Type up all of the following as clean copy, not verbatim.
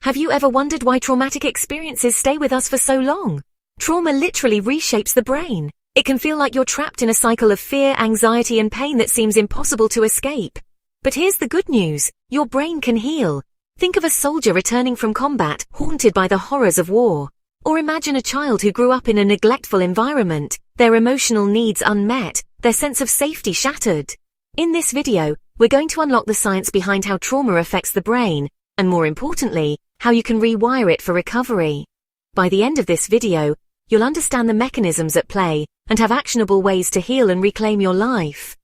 Have you ever wondered why traumatic experiences stay with us for so long? Trauma literally reshapes the brain. It can feel like you're trapped in a cycle of fear, anxiety, and pain that seems impossible to escape. But here's the good news. Your brain can heal. Think of a soldier returning from combat, haunted by the horrors of war. Or imagine a child who grew up in a neglectful environment, their emotional needs unmet, their sense of safety shattered. In this video, we're going to unlock the science behind how trauma affects the brain, and more importantly, how you can rewire it for recovery. By the end of this video, you'll understand the mechanisms at play and have actionable ways to heal and reclaim your life.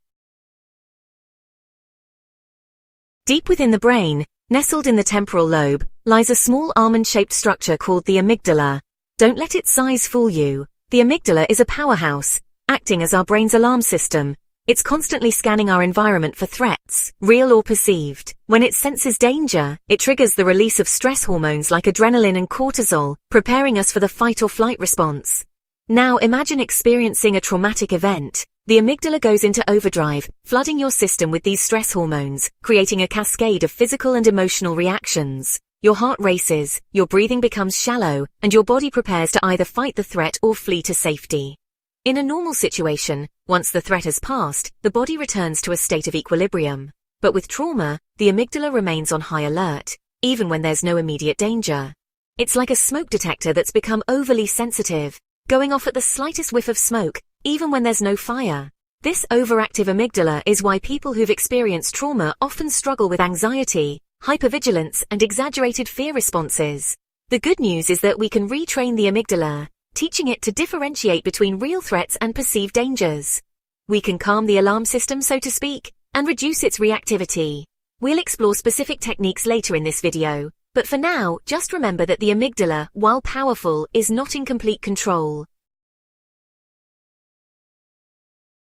Deep within the brain, nestled in the temporal lobe, lies a small almond-shaped structure called the amygdala. Don't let its size fool you. The amygdala is a powerhouse, acting as our brain's alarm system. It's constantly scanning our environment for threats, real or perceived. When it senses danger, it triggers the release of stress hormones like adrenaline and cortisol, preparing us for the fight or flight response. Now imagine experiencing a traumatic event. The amygdala goes into overdrive, flooding your system with these stress hormones, creating a cascade of physical and emotional reactions. Your heart races, your breathing becomes shallow, and your body prepares to either fight the threat or flee to safety. In a normal situation, once the threat has passed, the body returns to a state of equilibrium. But with trauma, the amygdala remains on high alert, even when there's no immediate danger. It's like a smoke detector that's become overly sensitive, going off at the slightest whiff of smoke, even when there's no fire. This overactive amygdala is why people who've experienced trauma often struggle with anxiety, hypervigilance, and exaggerated fear responses. The good news is that we can retrain the amygdala, teaching it to differentiate between real threats and perceived dangers. We can calm the alarm system, so to speak, and reduce its reactivity. We'll explore specific techniques later in this video, but for now, just remember that the amygdala, while powerful, is not in complete control.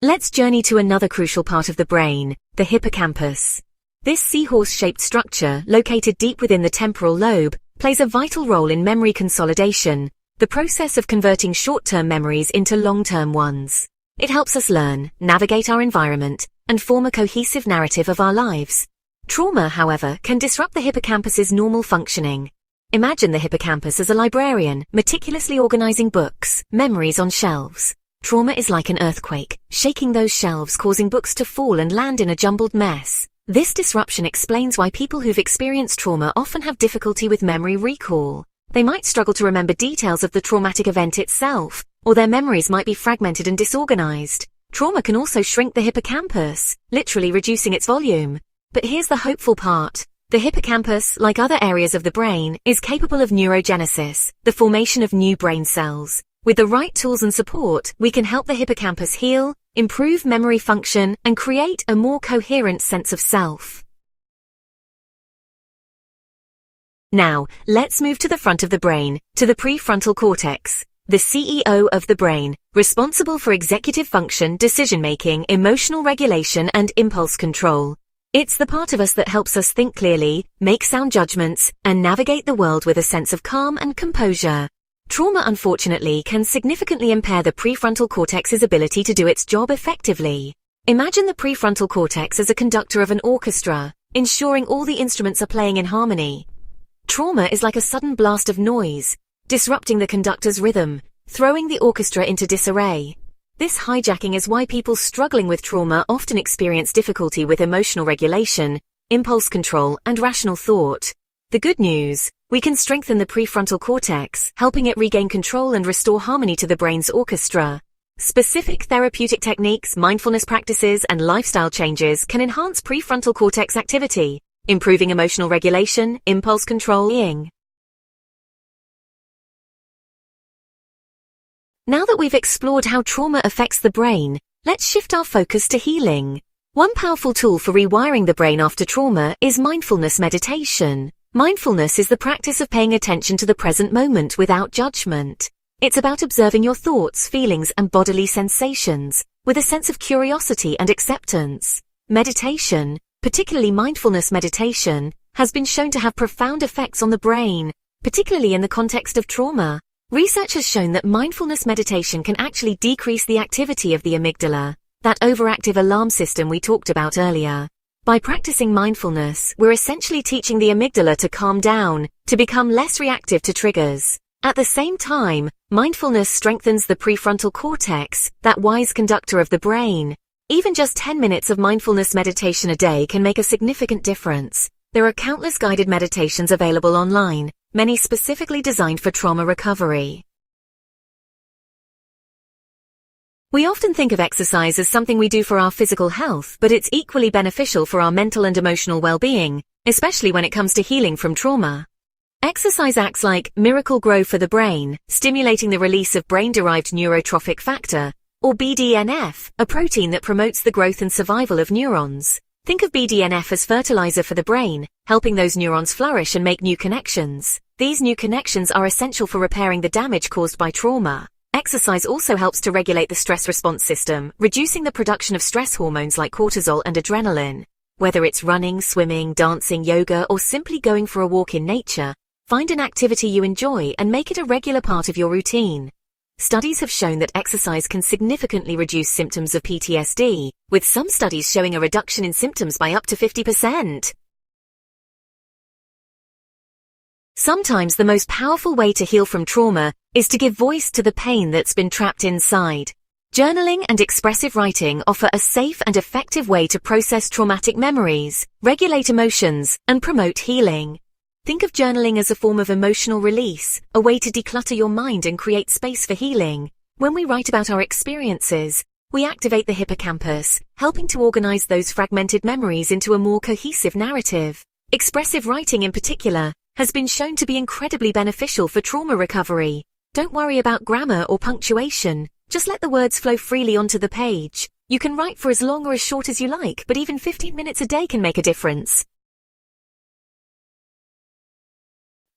Let's journey to another crucial part of the brain, the hippocampus. This seahorse-shaped structure, located deep within the temporal lobe, plays a vital role in memory consolidation, the process of converting short-term memories into long-term ones. It helps us learn, navigate our environment, and form a cohesive narrative of our lives. Trauma, however, can disrupt the hippocampus's normal functioning. Imagine the hippocampus as a librarian, meticulously organizing books, memories on shelves. Trauma is like an earthquake, shaking those shelves, causing books to fall and land in a jumbled mess. This disruption explains why people who've experienced trauma often have difficulty with memory recall. They might struggle to remember details of the traumatic event itself, or their memories might be fragmented and disorganized. Trauma can also shrink the hippocampus, literally reducing its volume. But here's the hopeful part. The hippocampus, like other areas of the brain, is capable of neurogenesis, the formation of new brain cells. With the right tools and support, we can help the hippocampus heal, improve memory function, and create a more coherent sense of self. Now, let's move to the front of the brain, to the prefrontal cortex, the CEO of the brain, responsible for executive function, decision-making, emotional regulation, and impulse control. It's the part of us that helps us think clearly, make sound judgments, and navigate the world with a sense of calm and composure. Trauma, unfortunately, can significantly impair the prefrontal cortex's ability to do its job effectively. Imagine the prefrontal cortex as a conductor of an orchestra, ensuring all the instruments are playing in harmony. Trauma is like a sudden blast of noise, disrupting the conductor's rhythm, throwing the orchestra into disarray. This hijacking is why people struggling with trauma often experience difficulty with emotional regulation, impulse control, and rational thought. The good news: we can strengthen the prefrontal cortex, helping it regain control and restore harmony to the brain's orchestra. Specific therapeutic techniques, mindfulness practices, and lifestyle changes can enhance prefrontal cortex activity, improving emotional regulation, impulse control. Now that we've explored how trauma affects the brain, let's shift our focus to healing. One powerful tool for rewiring the brain after trauma is mindfulness meditation. Mindfulness is the practice of paying attention to the present moment without judgment. It's about observing your thoughts, feelings, and bodily sensations with a sense of curiosity and acceptance. Meditation, particularly mindfulness meditation, has been shown to have profound effects on the brain, particularly in the context of trauma. Research has shown that mindfulness meditation can actually decrease the activity of the amygdala, that overactive alarm system we talked about earlier. By practicing mindfulness, we're essentially teaching the amygdala to calm down, to become less reactive to triggers. At the same time, mindfulness strengthens the prefrontal cortex, that wise conductor of the brain. Even just 10 minutes of mindfulness meditation a day can make a significant difference. There are countless guided meditations available online, many specifically designed for trauma recovery. We often think of exercise as something we do for our physical health, but it's equally beneficial for our mental and emotional well-being, especially when it comes to healing from trauma. Exercise acts like miracle grow for the brain, stimulating the release of brain-derived neurotrophic factor, or BDNF, a protein that promotes the growth and survival of neurons. Think of BDNF as fertilizer for the brain, helping those neurons flourish and make new connections. These new connections are essential for repairing the damage caused by trauma. Exercise also helps to regulate the stress response system, reducing the production of stress hormones like cortisol and adrenaline. Whether it's running, swimming, dancing, yoga, or simply going for a walk in nature, find an activity you enjoy and make it a regular part of your routine. Studies have shown that exercise can significantly reduce symptoms of PTSD, with some studies showing a reduction in symptoms by up to 50%. Sometimes the most powerful way to heal from trauma is to give voice to the pain that's been trapped inside. Journaling and expressive writing offer a safe and effective way to process traumatic memories, regulate emotions, and promote healing. Think of journaling as a form of emotional release, a way to declutter your mind and create space for healing. When we write about our experiences, we activate the hippocampus, helping to organize those fragmented memories into a more cohesive narrative. Expressive writing in particular has been shown to be incredibly beneficial for trauma recovery. Don't worry about grammar or punctuation, just let the words flow freely onto the page. You can write for as long or as short as you like, but even 15 minutes a day can make a difference.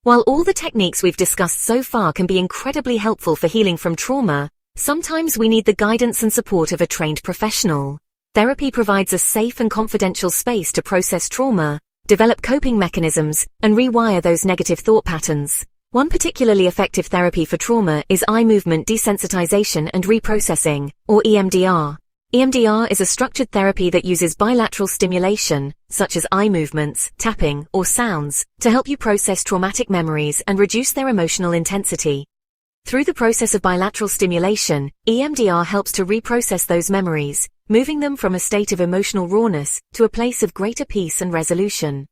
While all the techniques we've discussed so far can be incredibly helpful for healing from trauma, sometimes we need the guidance and support of a trained professional. Therapy provides a safe and confidential space to process trauma, develop coping mechanisms, and rewire those negative thought patterns. One particularly effective therapy for trauma is eye movement desensitization and reprocessing, or EMDR. EMDR is a structured therapy that uses bilateral stimulation, such as eye movements, tapping, or sounds, to help you process traumatic memories and reduce their emotional intensity. Through the process of bilateral stimulation, EMDR helps to reprocess those memories, moving them from a state of emotional rawness to a place of greater peace and resolution.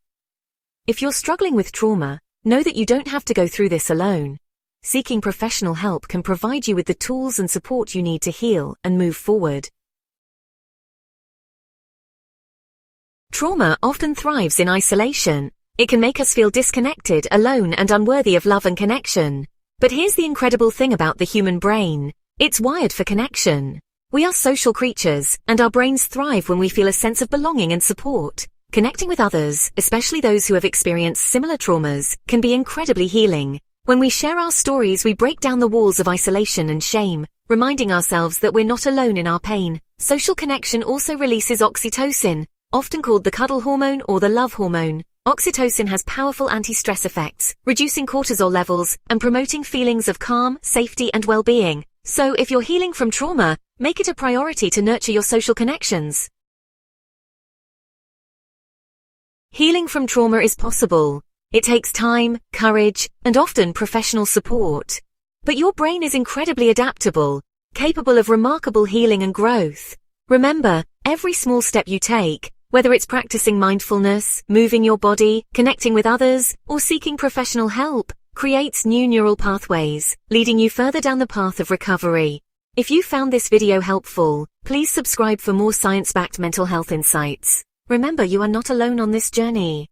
If you're struggling with trauma, know that you don't have to go through this alone. Seeking professional help can provide you with the tools and support you need to heal and move forward. Trauma often thrives in isolation. It can make us feel disconnected, alone, and unworthy of love and connection. But here's the incredible thing about the human brain. It's wired for connection. We are social creatures, and our brains thrive when we feel a sense of belonging and support. Connecting with others, especially those who have experienced similar traumas, can be incredibly healing. When we share our stories, we break down the walls of isolation and shame, reminding ourselves that we're not alone in our pain. Social connection also releases oxytocin, often called the cuddle hormone or the love hormone. Oxytocin has powerful anti-stress effects, reducing cortisol levels and promoting feelings of calm, safety, and well-being. So if you're healing from trauma, make it a priority to nurture your social connections. Healing from trauma is possible. It takes time, courage, and often professional support. But your brain is incredibly adaptable, capable of remarkable healing and growth. Remember, every small step you take, whether it's practicing mindfulness, moving your body, connecting with others, or seeking professional help, creates new neural pathways, leading you further down the path of recovery. If you found this video helpful, please subscribe for more science-backed mental health insights. Remember, you are not alone on this journey.